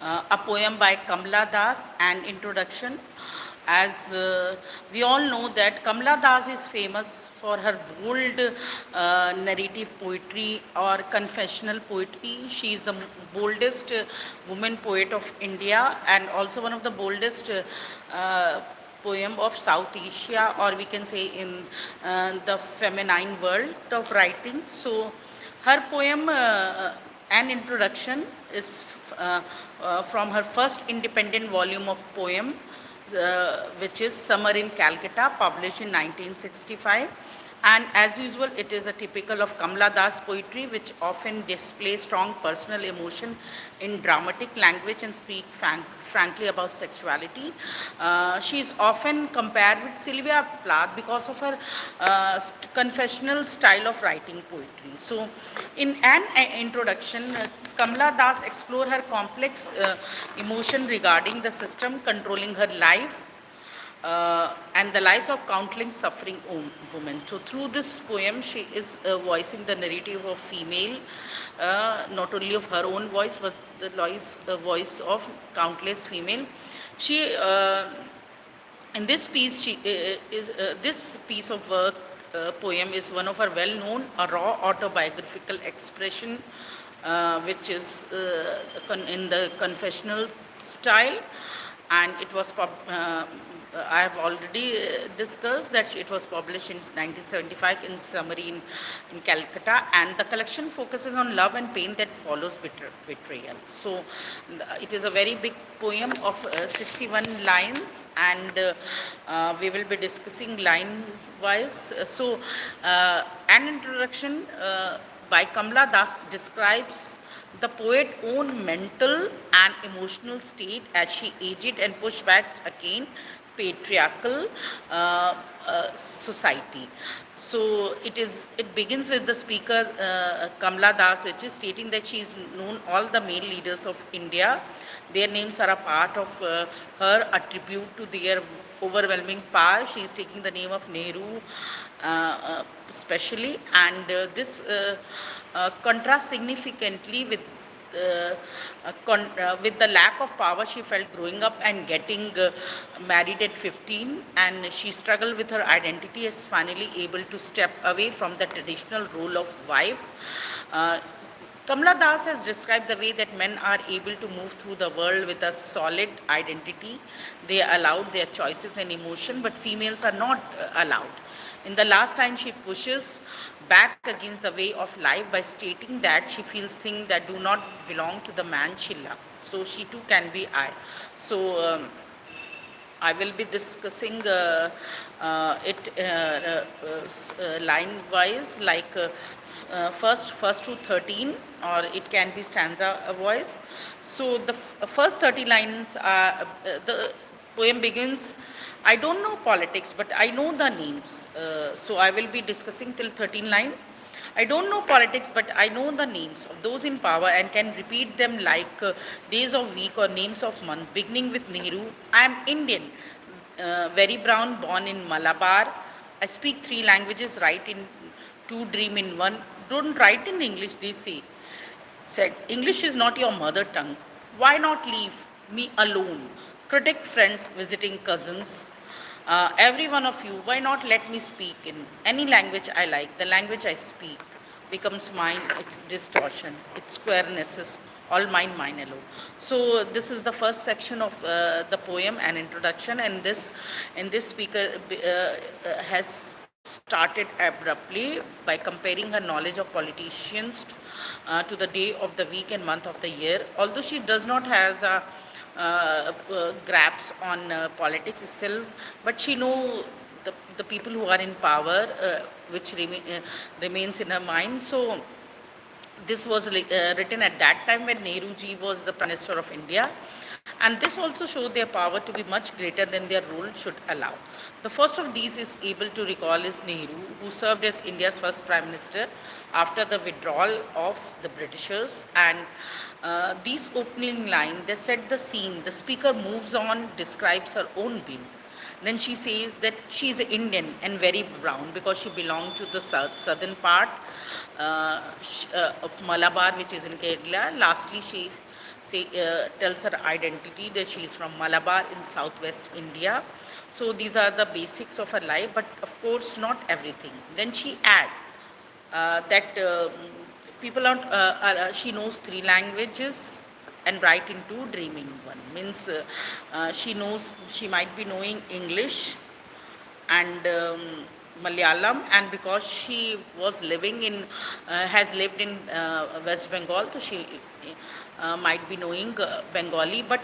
A poem by Kamala Das, an introduction. As we all know that Kamala Das is famous for her bold narrative poetry or confessional poetry. She is the boldest woman poet of India and also one of the boldest poem of South Asia, or we can say in the feminine world of writing. So her poem, An Introduction, is from her first independent volume of poem, which is Summer in Calcutta, published in 1965. And as usual, it is a typical of Kamala Das poetry, which often displays strong personal emotion in dramatic language and speak frankly about sexuality. She is often compared with Sylvia Plath because of her confessional style of writing poetry. So, in an introduction, Kamala Das explores her complex emotion regarding the system controlling her life and the lives of countless suffering women. So through this poem, she is voicing the narrative of female, not only of her own voice, but the voice of countless female. She, in this piece, this piece of work, poem is one of her well-known raw autobiographical expression, which is in the confessional style, and it was I have already discussed that it was published in 1975 in Summary in Calcutta, and the collection focuses on love and pain that follows betrayal. So it is a very big poem of 61 lines, and we will be discussing line wise. So an introduction by Kamala Das describes the poet's own mental and emotional state as she aged and pushed back against patriarchal society. So it begins with the speaker Kamala Das, which is stating that she is known all the male leaders of India. Their names are a part of her attribute to their overwhelming power. She is taking the name of Nehru especially, and this contrasts significantly with the lack of power she felt growing up and getting married at 15, and she struggled with her identity as finally able to step away from the traditional role of wife. Kamala Das has described the way that men are able to move through the world with a solid identity. They are allowed their choices and emotion, but females are not allowed. In the last time, she pushes back against the way of life by stating that she feels things that do not belong to the man she loves. So she too can be I. So I will be discussing it line wise, like first to 13, or it can be stanza voice. So the first 30 lines are the poem begins, I don't know politics, but I know the names. So I will be discussing till 13 line. I don't know politics, but I know the names of those in power and can repeat them like days of week or names of month, beginning with Nehru. I am Indian, very brown, born in Malabar. I speak 3 languages, write in 2, dream in 1. Don't write in English, they say. Said, English is not your mother tongue. Why not leave me alone? Critic friends, visiting cousins. Every one of you, why not let me speak in any language I like? The language I speak becomes mine, its distortion, its squarenesses, all mine, mine alone. So this is the first section of the poem, an introduction, and this speaker has started abruptly by comparing her knowledge of politicians to the day of the week and month of the year. Although she does not have a grasp on politics itself, but she know the people who are in power, which remains in her mind. So this was written at that time when Nehru ji was the Prime Minister of India, and this also showed their power to be much greater than their role should allow. The first of these is able to recall is Nehru, who served as India's first Prime Minister after the withdrawal of the Britishers, and these opening line, they set the scene. The speaker moves on, describes her own being. Then she says that she is Indian and very brown because she belonged to the southern part of Malabar, which is in Kerala. Lastly, she tells her identity, that she is from Malabar in southwest India. So these are the basics of her life, but of course not everything. Then she adds that people are, she knows three languages and write in two, dreaming one. Means she knows, she might be knowing English and Malayalam, and because she was living in, has lived in West Bengal, so she might be knowing Bengali, but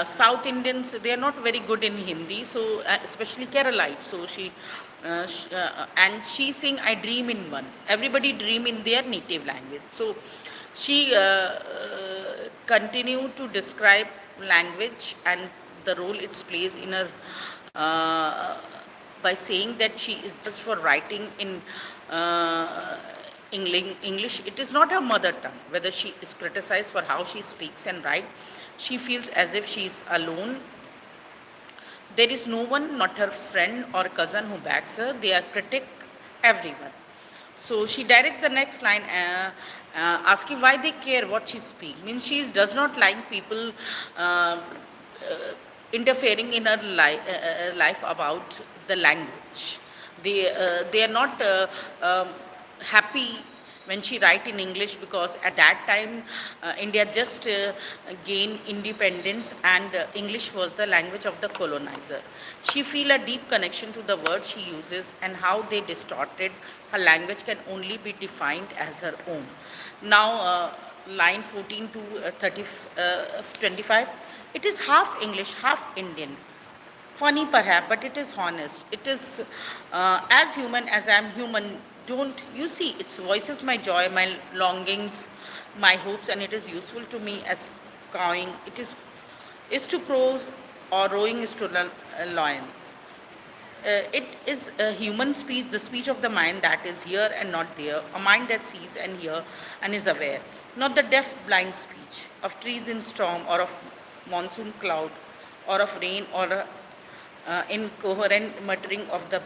South Indians, they are not very good in Hindi, so especially Keralite. So and she's saying, I dream in one. Everybody dream in their native language. So she continued to describe language and the role it plays in her, by saying that she is just for writing in English. It is not her mother tongue. Whether she is criticized for how she speaks and writes, she feels as if she is alone. There is no one, not her friend or cousin, who backs her. They are critic, everyone. So she directs the next line, asking why they care what she speaks. Means she does not like people interfering in her life about the language. They are not happy when she write in English, because at that time India just gained independence, and English was the language of the colonizer. She feel a deep connection to the words she uses and how they distorted her language can only be defined as her own. Now line 14 to 25, it is half English, half Indian. Funny perhaps, but it is honest. It is as human as I am human. Don't you see? It voices my joy, my longings, my hopes, and it is useful to me as cawing. It is to crows, or rowing is to lions. It is a human speech, the speech of the mind that is here and not there, a mind that sees and hears and is aware, not the deaf, blind speech of trees in storm, or of monsoon cloud, or of rain, or incoherent muttering of the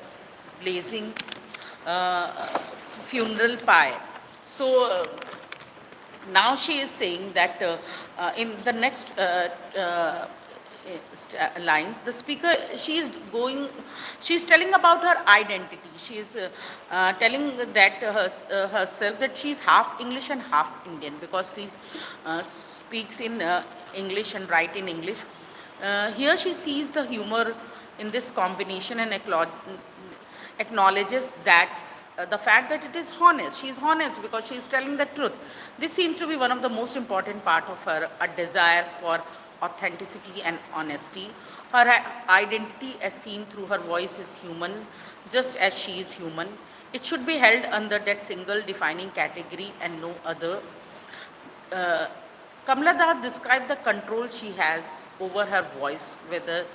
blazing funeral pyre. So now she is saying that in the next lines, the speaker, she is telling about her identity. She is telling that herself that she is half English and half Indian, because she speaks in English and write in English. Here she sees the humor in this combination and acknowledges that the fact that it is honest. She is honest because she is telling the truth. This seems to be one of the most important part of her, a desire for authenticity and honesty. Her identity as seen through her voice is human, just as she is human. It should be held under that single defining category and no other. Kamala Das described the control she has over her voice, whether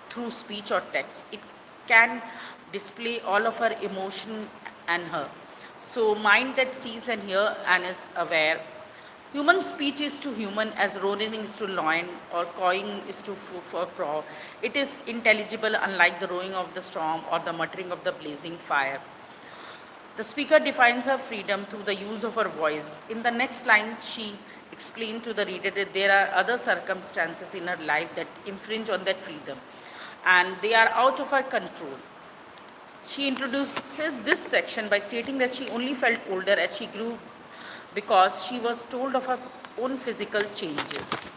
through speech or text. It can display all of her emotion and her. So mind that sees and hears and is aware. Human speech is to human as roaring is to lion, or cawing is to for crow. It is intelligible, unlike the roaring of the storm or the muttering of the blazing fire. The speaker defines her freedom through the use of her voice. In the next line, she explained to the reader that there are other circumstances in her life that infringe on that freedom, and they are out of her control. She introduces this section by stating that she only felt older as she grew because she was told of her own physical changes.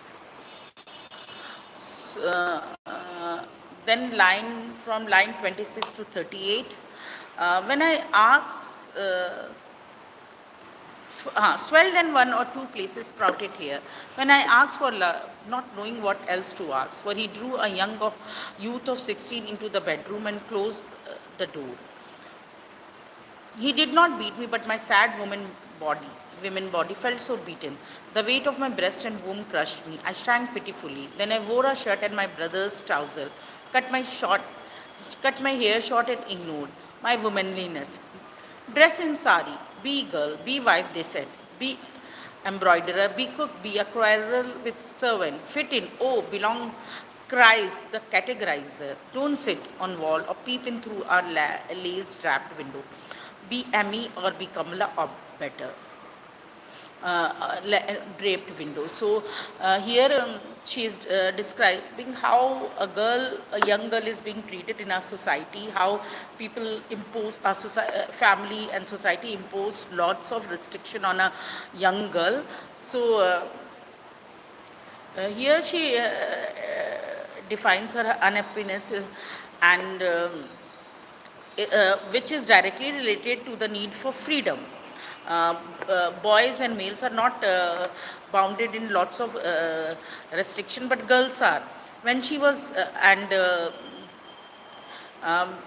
Then from line 26 to 38, when I asked, swelled in one or two places sprouted here. When I asked for love, not knowing what else to ask, for he drew a young youth of 16 into the bedroom and closed the door. He did not beat me, but my sad woman body felt so beaten. The weight of my breast and womb crushed me. I shrank pitifully. Then I wore a shirt and my brother's trouser, cut my hair short and ignored my womanliness. Dress in sari, be girl, be wife, they said. Be embroiderer, be cook, be a quarrel with servant. Fit in, oh, belong, cries the categorizer. Don't sit on wall or peep in through our lace-wrapped window. Be Amy or be Kamala or better. draped window. So here she is describing how a young girl is being treated in our society, how people impose, our family and society impose lots of restriction on a young girl. So here she defines her unhappiness and which is directly related to the need for freedom. Boys and males are not bounded in lots of restriction, but girls are. When she was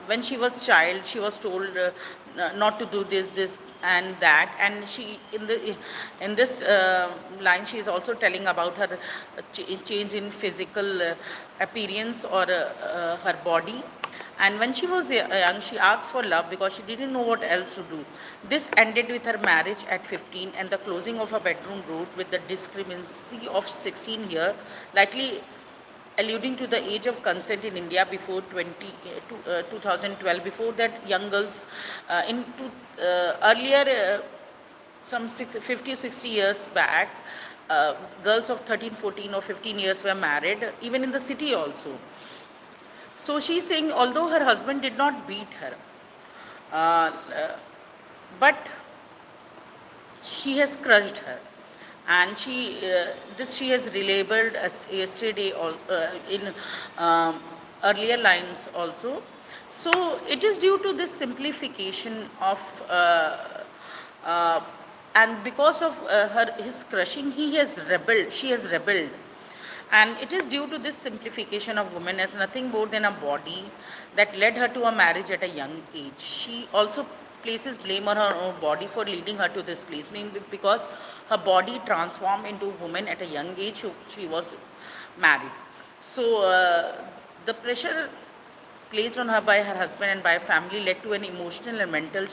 when she was child, she was told not to do this and that, and she in this line she is also telling about her change in physical appearance or her body. And when she was young, she asked for love because she didn't know what else to do. This ended with her marriage at 15 and the closing of a bedroom door with the discrepancy of 16 years, likely alluding to the age of consent in India before 2012. Before that, young girls earlier, some 50 or 60 years back, girls of 13, 14 or 15 years were married, even in the city also. So she's saying, although her husband did not beat her, uh, but she has crushed her, and she has relabeled as yesterday in earlier lines also. So it is due to this simplification of uh, and because of his crushing, she has rebelled, and it is due to this simplification of women as nothing more than a body that led her to a marriage at a young age. She also places blame on her own body for leading her to this place, meaning because her body transformed into a woman at a young age, she was married. So the pressure placed on her by her husband and by family led to an emotional and mental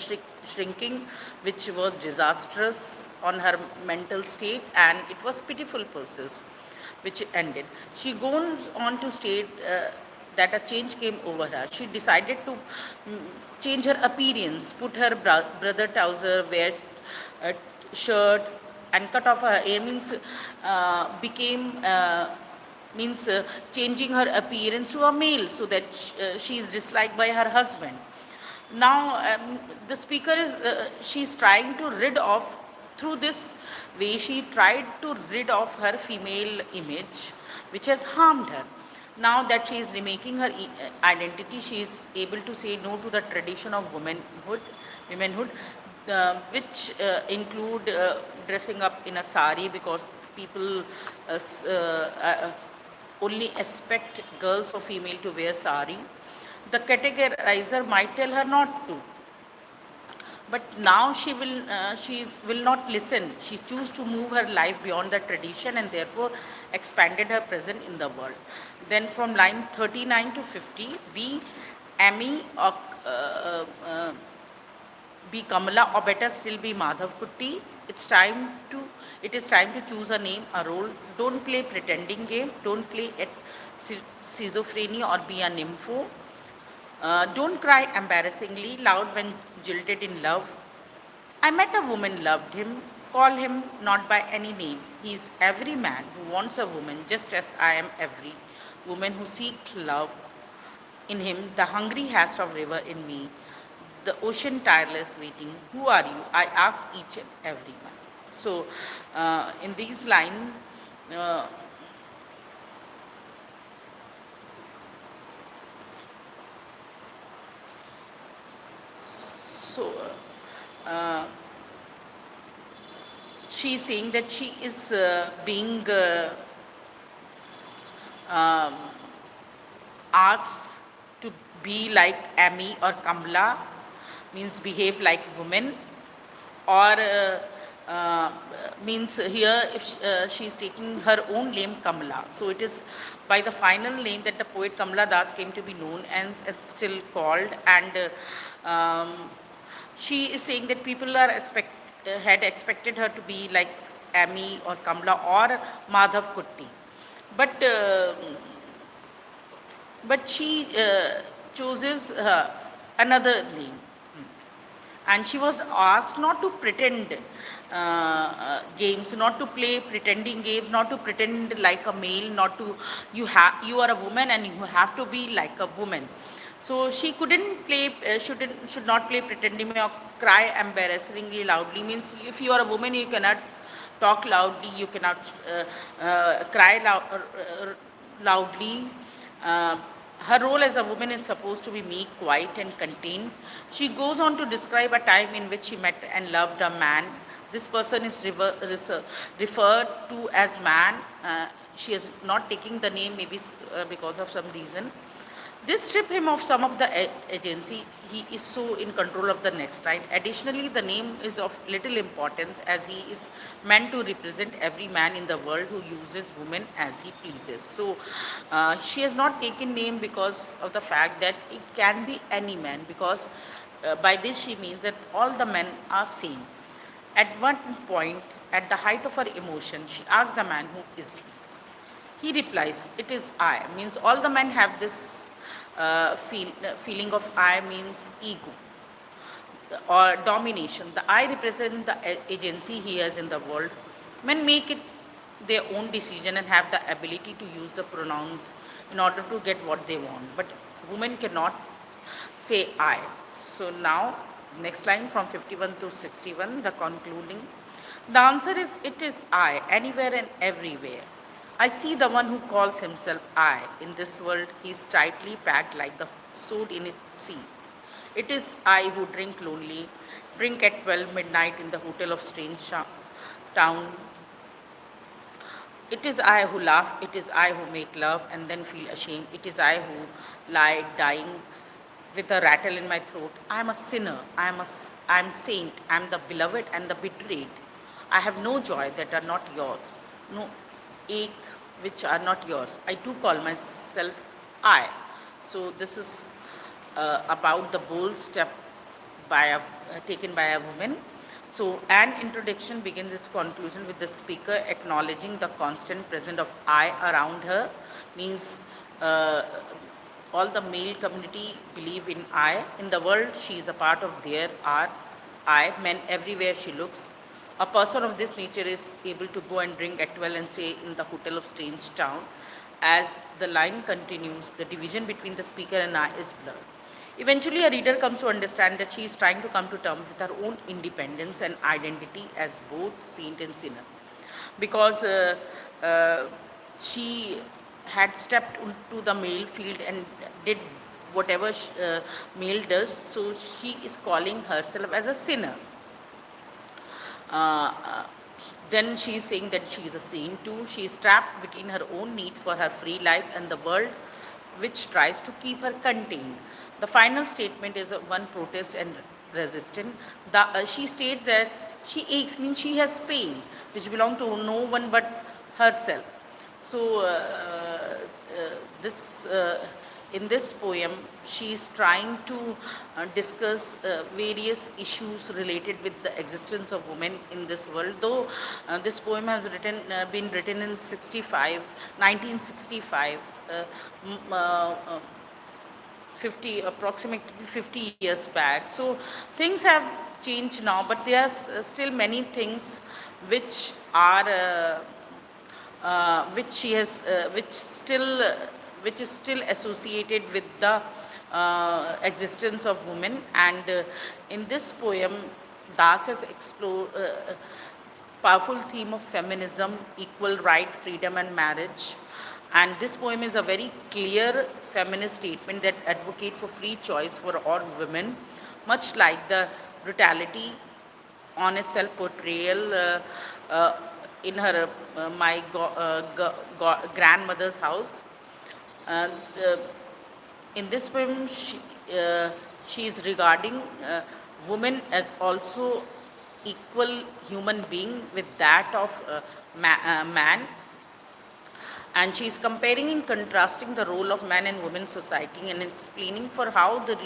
shrinking, which was disastrous on her mental state, and it was pitiful process which ended. She goes on to state that a change came over her. She decided to change her appearance, put her brother trouser, wear a shirt, and cut off her hair. Means became means changing her appearance to a male, so that she is disliked by her husband. Now the speaker is she's trying to rid of, through this way she tried to rid of her female image which has harmed her. Now that she is remaking her identity, she is able to say no to the tradition of womanhood, which include dressing up in a sari, because people only expect girls or female to wear sari. The categorizer might tell her not to, but now will not listen. She chose to move her life beyond the tradition and therefore expanded her presence in the world. Then from line 39 to 50, be Amy or be Kamala, or better still be Madhav Kutti. It is time to choose a name, a role. Don't play pretending game. Don't play at schizophrenia or be a nympho. Don't cry embarrassingly loud when jilted in love. I met a woman, loved him. Call him not by any name. He is every man who wants a woman, just as I am every woman who seeks love in him. The hungry hast of river in me, the ocean tireless waiting. Who are you? I ask each and every one. So, in these lines, uh, so uh, she is saying that she is being um, asked to be like Amy or Kamala, means behave like women, or means here if she is taking her own name Kamala. So it is by the final name that the poet Kamala Das came to be known, and it's still called. And she is saying that people had expected her to be like Amy or Kamala or Madhav Kutti, but she chooses another name. And she was asked not to pretend games, not to play pretending games, not to pretend like a male, not to you are a woman and you have to be like a woman. So she couldn't play, should not play pretending or cry embarrassingly loudly. Means if you are a woman, you cannot talk loudly, you cannot cry loudly. Uh, Her role as a woman is supposed to be meek, quiet, and contained. She goes on to describe a time in which she met and loved a man. This person is referred to as man. She is not taking the name, maybe because of some reason. This strip him of some of the agency. He is so in control of the next line. Additionally, the name is of little importance as he is meant to represent every man in the world who uses women as he pleases. So she has not taken name because of the fact that it can be any man, because by this she means that all the men are same. At one point, at the height of her emotion, she asks the man, who is he? He replies, it is I. Means all the men have this feeling of I, means ego or domination. The I represents the agency he has in the world. Men make it their own decision and have the ability to use the pronouns in order to get what they want. But women cannot say I. So now, next line from 51 to 61, the concluding. The answer is, it is I, anywhere and everywhere. I see the one who calls himself I. In this world, he is tightly packed like the sword in its seats. It is I who drink at 12 midnight in the hotel of strange town. It is I who laugh, it is I who make love and then feel ashamed. It is I who lie dying with a rattle in my throat. I am a sinner, I am saint, I am the beloved and the betrayed. I have no joy that are not yours, no ache which are not yours. I do call myself I. So this is about the bold step taken by a woman. So an introduction begins its conclusion with the speaker acknowledging the constant presence of I around her. Means all the male community believe in I. In the world, she is a part of their are I. Men everywhere she looks. A person of this nature is able to go and drink at 12 and stay in the hotel of strange town. As the line continues, the division between the speaker and I is blurred. Eventually, a reader comes to understand that she is trying to come to terms with her own independence and identity as both saint and sinner. Because she had stepped into the male field and did whatever male does, so she is calling herself as a sinner. Then she is saying that she is a saint too. She is trapped between her own need for her free life and the world which tries to keep her contained. The final statement is one protest and resistance. She states that she aches, means she has pain, which belongs to no one but herself. So this in this poem, she is trying to discuss various issues related with the existence of women in this world. Though this poem has been written in 1965, approximately 50 years back. So things have changed now, but there are still many things which are which is still associated with the existence of women. And in this poem, Das has explored powerful theme of feminism, equal right, freedom, and marriage. And this poem is a very clear feminist statement that advocates for free choice for all women, much like the brutality on itself portrayal in her grandmother's house. Uh, the, in this poem, she is regarding women as also equal human being with that of man, and she is comparing and contrasting the role of man and woman in society and explaining for how the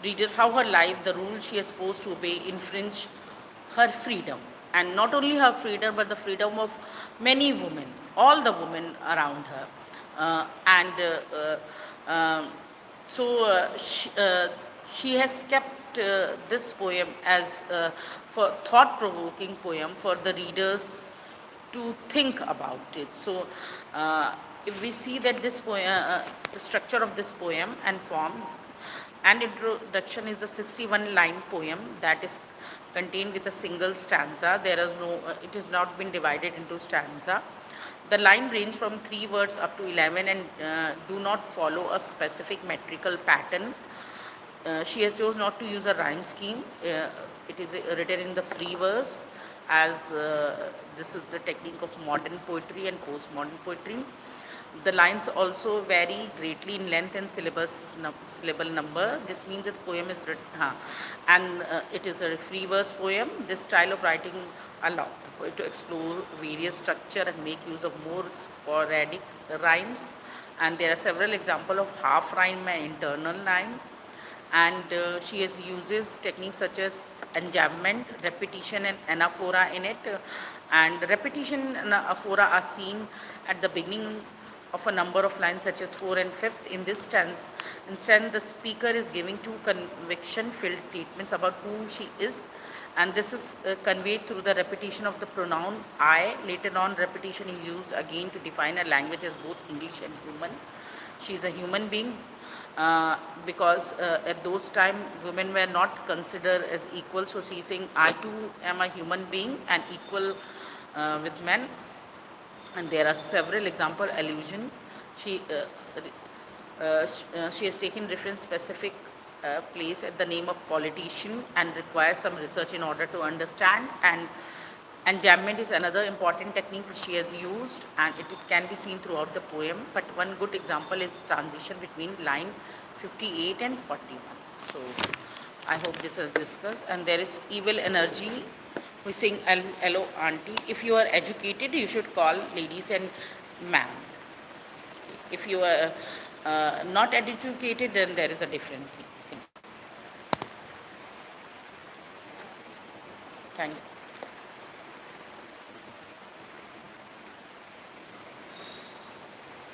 reader, how her life, the rules she is forced to obey, infringe her freedom. And not only her freedom, but the freedom of many women, all the women around her. So she has kept this poem as for thought-provoking poem for the readers to think about it. So, if we see that this poem, the structure of this poem and form and introduction is a 61 line poem that is contained with a single stanza. There is no, it has not been divided into stanza. The line range from 3 words up to 11 and do not follow a specific metrical pattern. She has chosen not to use a rhyme scheme. It is written in the free verse, as this is the technique of modern poetry and postmodern poetry. The lines also vary greatly in length and syllable number. This means that the poem is written, and it is a free verse poem. This style of writing allows the poet to explore various structure and make use of more sporadic rhymes. And there are several examples of half rhyme and internal rhyme. And she uses techniques such as enjambment, repetition, and anaphora in it. And repetition and anaphora are seen at the beginning of a number of lines such as 4 and 5th. In this instance, the speaker is giving two conviction-filled statements about who she is, and this is conveyed through the repetition of the pronoun I. Later on, repetition is used again to define a language as both English and human. She is a human being because at those time women were not considered as equal, so she is saying I too am a human being and equal with men. And there are several example allusion. She she has taken reference specific place at the name of politician and requires some research in order to understand. And enjambment is another important technique which she has used, and it can be seen throughout the poem. But one good example is transition between line 58 and 41. So I hope this is discussed. And there is evil energy. We sing hello auntie. If you are educated, you should call ladies and ma'am. If you are not educated, then there is a different thing. Thank you.